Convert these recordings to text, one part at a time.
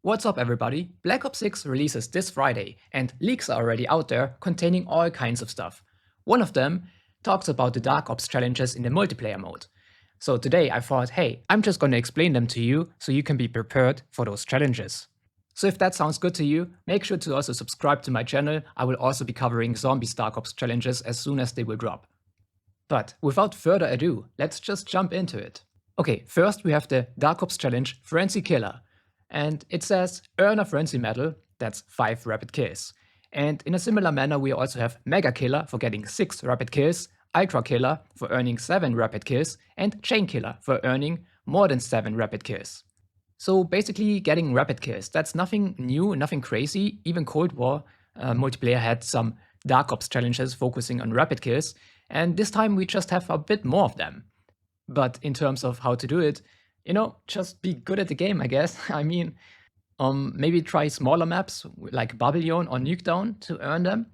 What's up everybody? Black Ops 6 releases this Friday and leaks are already out there containing all kinds of stuff. One of them talks about the Dark Ops challenges in the multiplayer mode. So today I thought, hey, I'm just gonna explain them to you so you can be prepared for those challenges. So if that sounds good to you, make sure to also subscribe to my channel. I will also be covering Zombies Dark Ops challenges as soon as they will drop. But without further ado, let's just jump into it. Okay, first we have the Dark Ops challenge Frenzy Killer. And it says earn a Frenzy medal, that's 5 rapid kills. And in a similar manner we also have Mega Killer for getting 6 rapid kills, Ultra Killer for earning 7 rapid kills, and Chain Killer for earning more than 7 rapid kills. So basically getting rapid kills, that's nothing new, nothing crazy. Even Cold War multiplayer had some Dark Ops challenges focusing on rapid kills, and this time we just have a bit more of them. But in terms of how to do it, just be good at the game, I guess. I mean, maybe try smaller maps like Babylon or Nuke to earn them.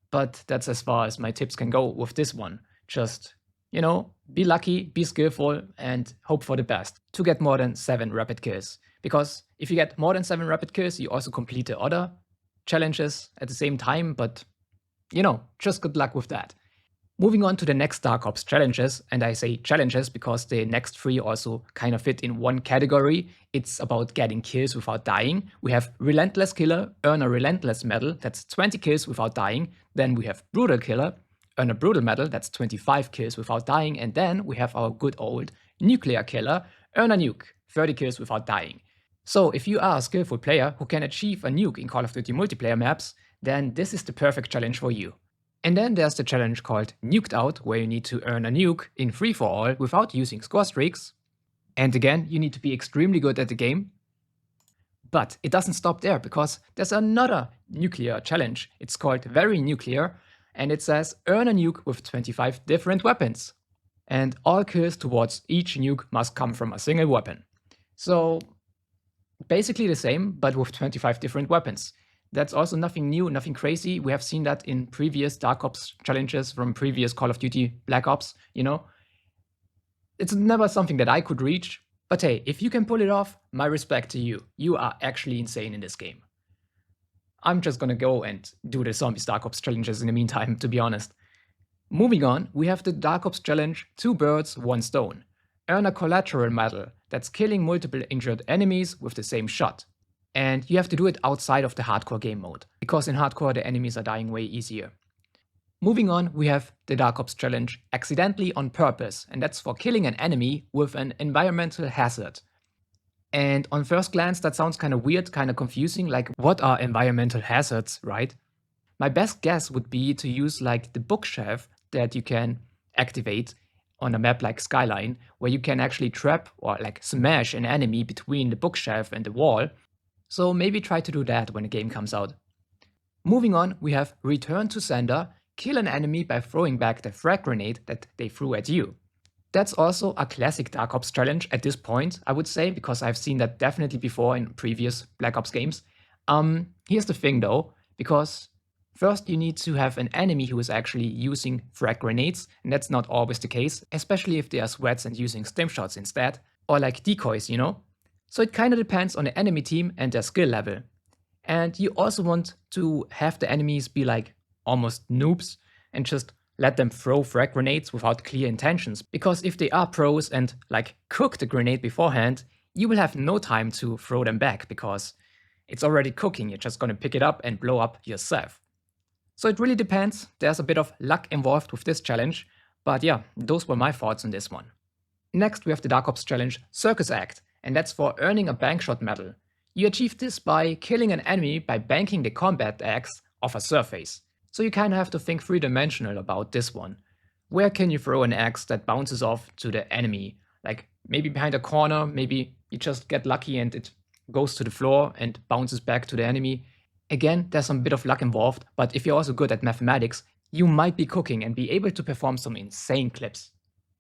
But that's as far as my tips can go with this one. Just, be lucky, be skillful, and hope for the best to get more than 7 rapid kills. Because if you get more than 7 rapid kills, you also complete the other challenges at the same time. But, just good luck with that. Moving on to the next Dark Ops challenges, and I say challenges because the next 3 also kind of fit in one category. It's about getting kills without dying. We have Relentless Killer, earn a Relentless medal, that's 20 kills without dying. Then we have Brutal Killer, earn a Brutal medal, that's 25 kills without dying. And then we have our good old Nuclear Killer, earn a Nuke, 30 kills without dying. So if you are a skillful player who can achieve a nuke in Call of Duty multiplayer maps, then this is the perfect challenge for you. And then there's the challenge called Nuked Out, where you need to earn a nuke in free-for-all without using score streaks. And again, you need to be extremely good at the game. But it doesn't stop there, because there's another nuclear challenge. It's called Very Nuclear, and it says earn a nuke with 25 different weapons. And all kills towards each nuke must come from a single weapon. So basically the same, but with 25 different weapons. That's also nothing new, nothing crazy. We have seen that in previous Dark Ops challenges from previous Call of Duty Black Ops, It's never something that I could reach, but hey, if you can pull it off, my respect to you. You are actually insane in this game. I'm just gonna go and do the Zombies Dark Ops challenges in the meantime, to be honest. Moving on, we have the Dark Ops challenge 2 birds, 1 stone. Earn a collateral medal, that's killing multiple injured enemies with the same shot. And you have to do it outside of the hardcore game mode, because in hardcore the enemies are dying way easier. Moving on, we have the Dark Ops challenge Accidentally on Purpose, and that's for killing an enemy with an environmental hazard. And on first glance that sounds kind of weird, kind of confusing, like what are environmental hazards, right? My best guess would be to use like the bookshelf that you can activate on a map like Skyline, where you can actually trap or like smash an enemy between the bookshelf and the wall. So maybe try to do that when the game comes out. Moving on, we have Return to Sender, kill an enemy by throwing back the frag grenade that they threw at you. That's also a classic Dark Ops challenge at this point, I would say, because I've seen that definitely before in previous Black Ops games. Here's the thing though, because first you need to have an enemy who is actually using frag grenades, and that's not always the case, especially if they are sweats and using stim shots instead, or like decoys, So it kind of depends on the enemy team and their skill level. And you also want to have the enemies be like almost noobs and just let them throw frag grenades without clear intentions. Because if they are pros and like cook the grenade beforehand, you will have no time to throw them back because it's already cooking. You're just gonna pick it up and blow up yourself. So it really depends. There's a bit of luck involved with this challenge. But yeah, those were my thoughts on this one. Next we have the Dark Ops challenge Circus Act. And that's for earning a bankshot medal. You achieve this by killing an enemy by banking the combat axe off a surface. So you kinda have to think 3-dimensional about this one. Where can you throw an axe that bounces off to the enemy? Like maybe behind a corner, maybe you just get lucky and it goes to the floor and bounces back to the enemy. Again, there's some bit of luck involved, but if you're also good at mathematics, you might be cooking and be able to perform some insane clips.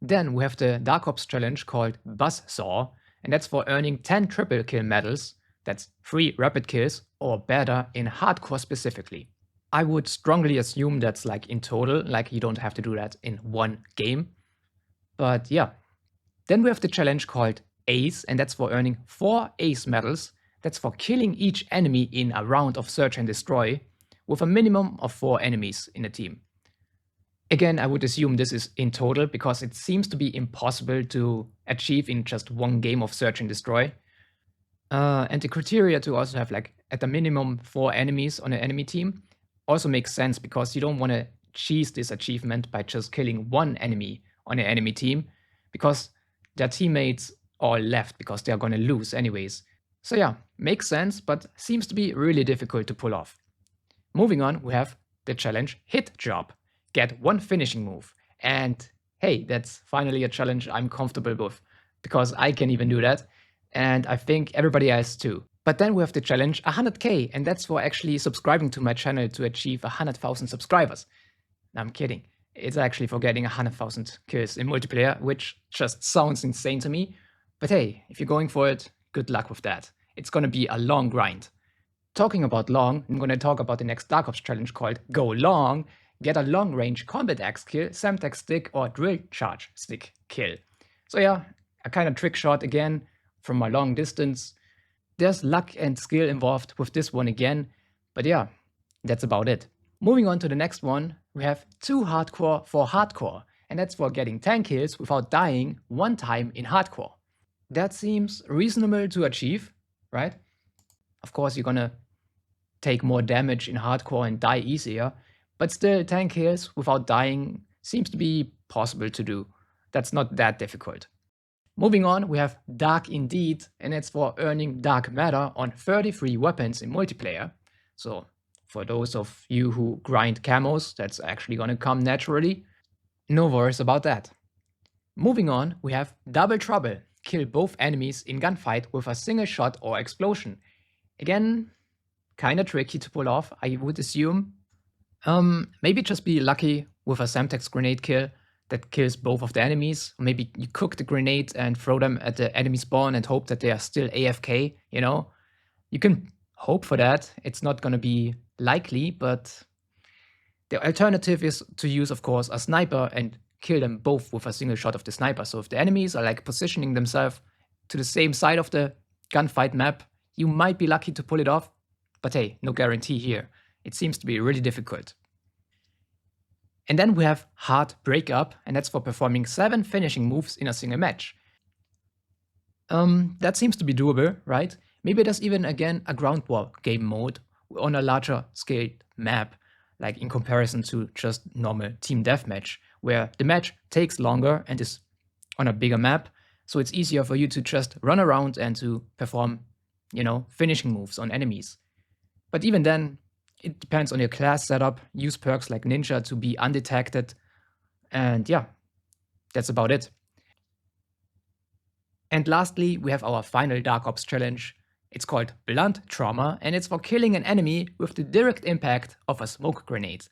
Then we have the Dark Ops challenge called Buzzsaw, and that's for earning 10 triple kill medals, that's 3 rapid kills or better in hardcore specifically. I would strongly assume that's like in total, like you don't have to do that in one game. But yeah. Then we have the challenge called Ace, and that's for earning 4 Ace medals, That's for killing each enemy in a round of search and destroy, with a minimum of 4 enemies in a team. Again, I would assume this is in total because it seems to be impossible to achieve in just one game of search and destroy. And the criteria to also have like at a minimum 4 enemies on an enemy team also makes sense because you don't want to cheese this achievement by just killing 1 enemy on an enemy team because their teammates all left because they're gonna lose anyways. So yeah, makes sense, but seems to be really difficult to pull off. Moving on, we have the challenge Hit Job. Get 1 finishing move. And hey, that's finally a challenge I'm comfortable with because I can even do that. And I think everybody else too. But then we have the challenge 100k, and that's for actually subscribing to my channel to achieve 100,000 subscribers. No, I'm kidding. It's actually for getting 100,000 kills in multiplayer, which just sounds insane to me. But hey, if you're going for it, good luck with that. It's gonna be a long grind. Talking about long, I'm gonna talk about the next Dark Ops challenge called Go Long. Get a long-range combat axe kill, Semtex stick, or drill charge stick kill. So yeah, a kind of trick shot again from a long distance. There's luck and skill involved with this one again, but yeah, that's about it. Moving on to the next one, we have 2 hardcore for hardcore, and that's for getting 10 kills without dying 1 time in hardcore. That seems reasonable to achieve, right? Of course, you're gonna take more damage in hardcore and die easier, but still 10 kills without dying seems to be possible to do. That's not that difficult. Moving on, we have Dark Indeed, and it's for earning Dark Matter on 33 weapons in multiplayer. So for those of you who grind camos, that's actually gonna come naturally. No worries about that. Moving on, we have Double Trouble. Kill both enemies in gunfight with a single shot or explosion. Again, kinda tricky to pull off, I would assume. Maybe just be lucky with a Semtex grenade kill that kills both of the enemies. Or maybe you cook the grenade and throw them at the enemy spawn and hope that they are still AFK, you know? You can hope for that. It's not gonna be likely, but the alternative is to use, of course, a sniper and kill them both with a single shot of the sniper. So if the enemies are like positioning themselves to the same side of the gunfight map, you might be lucky to pull it off. But hey, no guarantee here. It seems to be really difficult. And then we have Hard Breakup, and that's for performing 7 finishing moves in a single match. That seems to be doable, right? Maybe there's even again a ground war game mode on a larger scaled map, like in comparison to just normal team deathmatch, where the match takes longer and is on a bigger map, so it's easier for you to just run around and to perform, you know, finishing moves on enemies. But even then, it depends on your class setup. Use perks like Ninja to be undetected. And yeah, that's about it. And lastly, we have our final Dark Ops challenge. It's called Blunt Trauma, and it's for killing an enemy with the direct impact of a smoke grenade.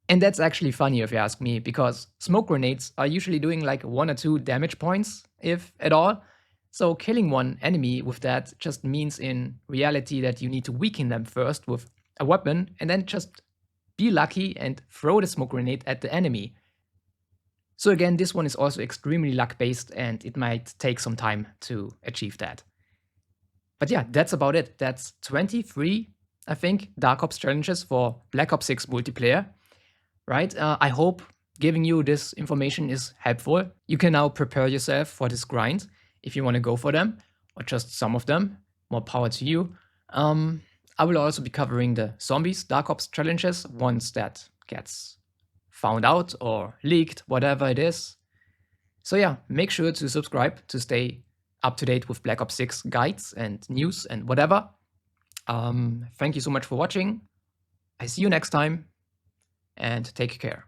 And that's actually funny if you ask me, because smoke grenades are usually doing like 1 or 2 damage points, if at all. So killing one enemy with that just means in reality that you need to weaken them first with a weapon and then just be lucky and throw the smoke grenade at the enemy. So again, this one is also extremely luck based and it might take some time to achieve that. But yeah, that's about it. That's 23, I think, Dark Ops challenges for Black Ops 6 multiplayer, right? I hope giving you this information is helpful. You can now prepare yourself for this grind if you want to go for them, or just some of them. More power to you. I will also be covering the Zombies Dark Ops challenges once that gets found out or leaked, whatever it is. So yeah, make sure to subscribe to stay up to date with Black Ops 6 guides and news and whatever. Thank you so much for watching. I see you next time and take care.